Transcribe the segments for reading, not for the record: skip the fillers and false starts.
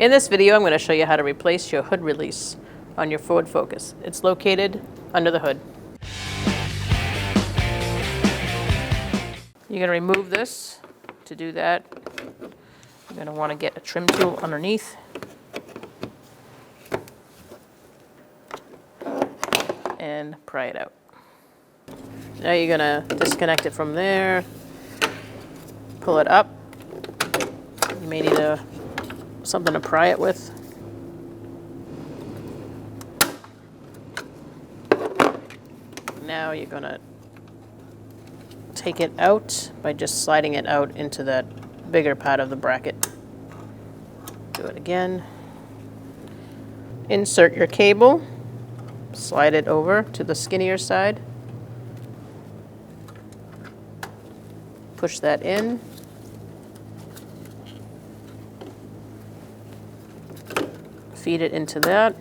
In this video, I'm going to show you how to replace your hood release on your Ford Focus. It's located under the hood. You're going to remove this. To do that, you're going to want to get a trim tool underneath. And pry it out. Now you're going to disconnect it from there, pull it up. You may need something to pry it with. Now you're going to take it out by just sliding it out into that bigger part of the bracket. Do it again. Insert your cable. Slide it over to the skinnier side. Push that in. Feed it into that.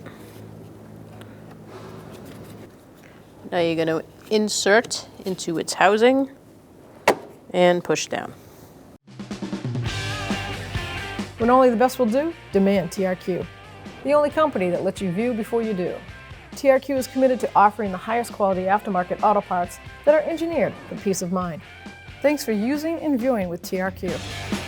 Now you're going to insert into its housing and push down. When only the best will do, demand TRQ. The only company that lets you view before you do. TRQ is committed to offering the highest quality aftermarket auto parts that are engineered for peace of mind. Thanks for using and viewing with TRQ.